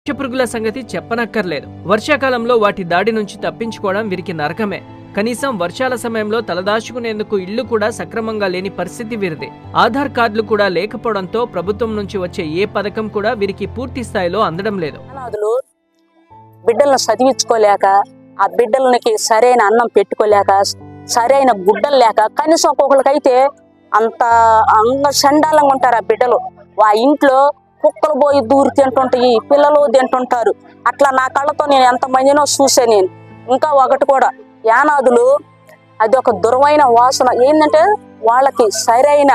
పురుగుల సంగతి చెప్పనక్కర్లేదు. వర్షాకాలంలో వాటి దాడి నుంచి తప్పించుకోవడం వీరికి నరకమే. కనీసం వర్షాల సమయంలో తలదాచుకునేందుకు ఇళ్లు కూడా సక్రమంగా లేని పరిస్థితి వీరిది. ఆధార్ కార్డులు కూడా లేకపోవడంతో ప్రభుత్వం నుంచి వచ్చే ఏ పథకం కూడా వీరికి పూర్తి స్థాయిలో అందడం లేదు. బిడ్డలను చదివించుకోలేక, ఆ బిడ్డలకి సరైన అన్నం పెట్టుకోలేక, సరైన గుడ్డలు లేక, కనీసం ఒక్కొక్కరికైతే అంత చండాలంగా ఉంటారు ఆ బిడ్డలు. ఆ ఇంట్లో కుక్కలు పోయి దూరి తింటుంటాయి, పిల్లలు తింటుంటారు. అట్లా నా కళ్ళతో నేను ఎంతమందినో చూసా నేను. ఇంకా ఒకటి కూడా, యానాదులు అది ఒక దుర్వైన వాసన. ఏంటంటే వాళ్ళకి సరైన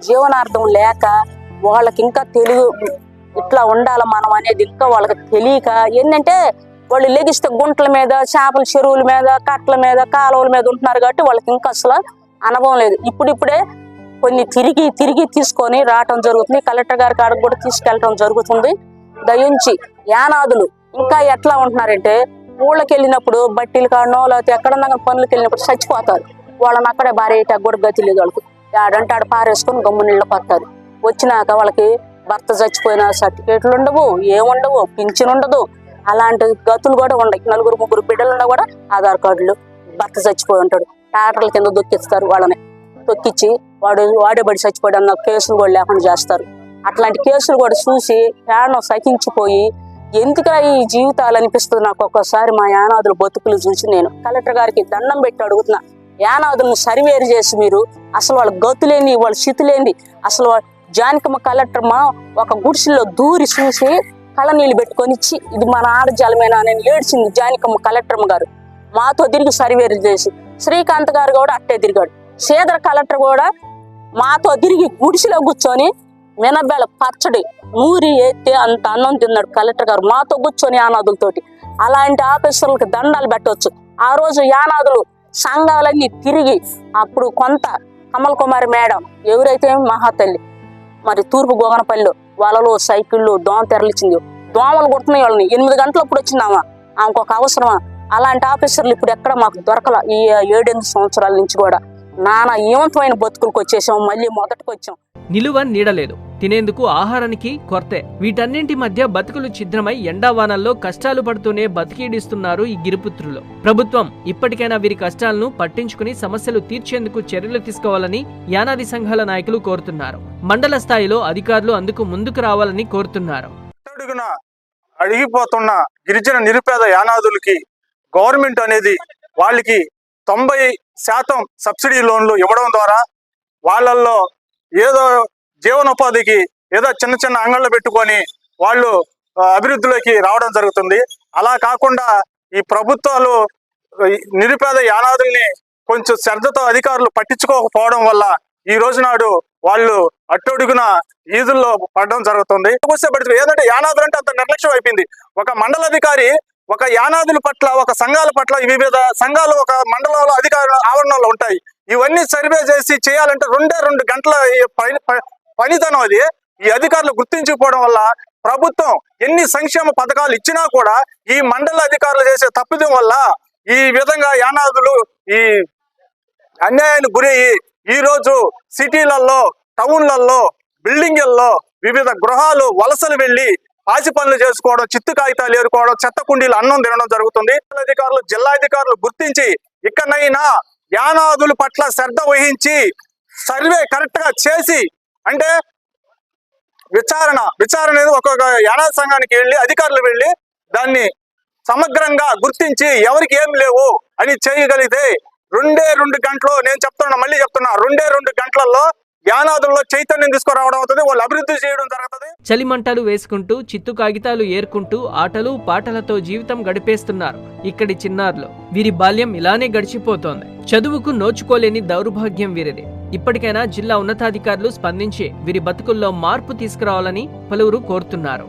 జీవనార్థం లేక, వాళ్ళకి ఇంకా తెలుగు ఇట్లా ఉండాలి మనం అనేది ఇంకా వాళ్ళకి తెలియక, ఏంటంటే వాళ్ళు లెగిస్తే గుంటల మీద, చేపల చెరువుల మీద, కట్ల మీద, కాలువల మీద ఉంటున్నారు కాబట్టి వాళ్ళకి ఇంకా అసలు అనుభవం లేదు. ఇప్పుడిప్పుడే కొన్ని తిరిగి తీసుకొని రావటం జరుగుతుంది. కలెక్టర్ గారి కాడకు కూడా తీసుకెళ్ళటం జరుగుతుంది. దయించి యానాదులు ఇంకా ఎట్లా ఉంటున్నారంటే, ఊళ్ళకి వెళ్ళినప్పుడు బట్టీలు కాడనో లేకపోతే ఎక్కడన్నా పనులకు వెళ్ళినప్పుడు చచ్చిపోతారు. వాళ్ళని అక్కడే భార్య కూడా గతి లేదు వాళ్ళకి. ఆడంటే ఆడ పారేసుకొని గమ్మునీళ్ళకి వస్తారు. వచ్చినాక వాళ్ళకి భర్త చచ్చిపోయిన సర్టిఫికేట్లు ఉండవు, ఏముండవు, పింఛన్ ఉండదు. అలాంటి గతులు కూడా ఉండవు. 4-3 బిడ్డలున్నా కూడా ఆధార్ కార్డులు, భర్త చచ్చిపోయి ఉంటాడు, ట్రాక్టర్ల కింద దొక్కిస్తారు. వాళ్ళని తొక్కిచ్చి వాడే బడి చచ్చిపోయాడు అన్న కేసులు కూడా లేకుండా చేస్తారు. అట్లాంటి కేసులు కూడా చూసి ప్రాణం సహించిపోయి ఎందుకు ఈ జీవితాలు అనిపిస్తుంది నాకు ఒక్కోసారి. మా యానాదుల బతుకులు చూసి నేను కలెక్టర్ గారికి దండం పెట్టి అడుగుతున్నా, యానాదులను సర్వేరు చేసి మీరు అసలు వాళ్ళ గతులేంది, వాళ్ళ స్థితులేంది, అసలు జానకమ్మ కలెక్టర్ మా ఒక గుడిసెల్లో దూరి చూసి కళ్ళ నీళ్ళు పెట్టుకొని ఇచ్చి ఇది మన ఆడజాలమేనా అని ఏడ్చింది జానకమ్మ కలెక్టర్ గారు. మాతో తిరిగి సర్వేరు చేసి శ్రీకాంత్ గారు కూడా అట్టే తిరిగాడు. శ్రీధర్ కలెక్టర్ కూడా మాతో తిరిగి గుడిసెలో కూర్చొని మినబేళ పచ్చడి నూరి ఎత్తే అంత అన్నం తిన్నాడు కలెక్టర్ గారు మాతో కూర్చొని యానాదులతోటి. అలాంటి ఆఫీసర్లకు దండాలు పెట్టవచ్చు. ఆ రోజు యానాదులు సంఘాలన్నీ తిరిగి అప్పుడు కొంత కమల్ కుమారి మేడం ఎవరైతే మహాతల్లి మరి తూర్పు గోగనపల్లిలో వాళ్ళలో సైకిళ్ళు దోమ తెరలిచ్చింది. దోమలు కొడుతున్నాయి వాళ్ళని. 8 గంటలప్పుడు వచ్చిందామా, ఆమెకు ఒక అవసరమా? అలాంటి ఆఫీసర్లు ఇప్పుడు ఎక్కడ మాకు దొరకల. ఈ 7-8 సంవత్సరాల నుంచి కూడా నానా ఏమంతమైన బతుకులకు వచ్చేసాం, మళ్ళీ మొదటికి వచ్చాం. నిలువ నీడలేదు, తినేందుకు ఆహారానికి కొరతే. వీటన్నింటి మధ్య బతుకులు ఛిద్రమై ఎండావానల్లో కష్టాలు పడుతూనే బతికీడిస్తున్నారు ఈ గిరిపుత్రులు. ప్రభుత్వం ఇప్పటికైనా వీరి కష్టాలను పట్టించుకుని సమస్యలు తీర్చేందుకు చర్యలు తీసుకోవాలని యానాది సంఘాల నాయకులు కోరుతున్నారు. మండల స్థాయిలో అధికారులు అందుకు ముందుకు రావాలని కోరుతున్నారు. అడిగిపోతున్న గిరిజన నిరుపేద యానాదులకి గవర్నమెంట్ అనేది వాళ్ళకి 90% సబ్సిడీ లోన్లు ఇవ్వడం ద్వారా వాళ్ళల్లో ఏదో జీవనోపాధికి ఏదో చిన్న అంగళ్ళు పెట్టుకొని వాళ్ళు అభివృద్ధిలోకి రావడం జరుగుతుంది. అలా కాకుండా ఈ ప్రభుత్వాలు నిరుపేద యానాదుల్ని కొంచెం శ్రద్ధతో అధికారులు పట్టించుకోకపోవడం వల్ల ఈ రోజు నాడు వాళ్ళు అట్టడుగున ఈదుల్లో పడడం జరుగుతుంది. ఏంటంటే యానాదులు అంటే అంత నిర్లక్ష్యం అయిపోయింది. ఒక మండలాధికారి ఒక యానాదుల పట్ల, ఒక సంఘాల పట్ల, వివిధ సంఘాలు ఒక మండలంలో అధికారుల ఆవరణలో ఉంటాయి. ఇవన్నీ సర్వే చేసి చేయాలంటే 2 గంటల పనితనం అది. ఈ అధికారులు గుర్తించకపోవడం వల్ల ప్రభుత్వం ఎన్ని సంక్షేమ పథకాలు ఇచ్చినా కూడా ఈ మండల అధికారులు చేసే తప్పిదం వల్ల ఈ విధంగా యానాదులు ఈ అన్యాయానికి గురయ్యి ఈ రోజు సిటీలలో, టౌన్లలో, బిల్డింగుల్లో వివిధ గృహాలు వలసలు వెళ్లి ఆచి పనులు చేసుకోవడం, చిత్తు కాగితాలు ఏరుకోవడం, చెత్త కుండీలు అన్నం తినడం జరుగుతుంది. అధికారులు, జిల్లా అధికారులు గుర్తించి ఇక్కడైనా యానాదుల పట్ల శ్రద్ధ వహించి సర్వే కరెక్ట్ గా చేసి, అంటే విచారణ అనేది ఒక్కొక్క యానాది సంఘానికి వెళ్ళి అధికారులు వెళ్ళి దాన్ని సమగ్రంగా గుర్తించి ఎవరికి ఏం లేవు అని చేయగలిగితే 2 గంటలు, నేను మళ్ళీ చెప్తున్నా 2 గంటలలో యానాదుల్లో చైతన్యం తీసుకురావడం అవుతుంది, వాళ్ళు అభివృద్ధి చేయడం జరుగుతుంది. చలిమంటలు వేసుకుంటూ, చిత్తు కాగితాలు ఏరుకుంటూ, ఆటలు పాటలతో జీవితం గడిపేస్తున్నారు ఇక్కడి చిన్నారులు. వీరి బాల్యం ఇలానే గడిచిపోతోంది. చదువుకు నోచుకోలేని దౌర్భాగ్యం వీరిది. ఇప్పటికైనా జిల్లా ఉన్నతాధికారులు స్పందించి వీరి బతుకుల్లో మార్పు తీసుకురావాలని పలువురు కోరుతున్నారు.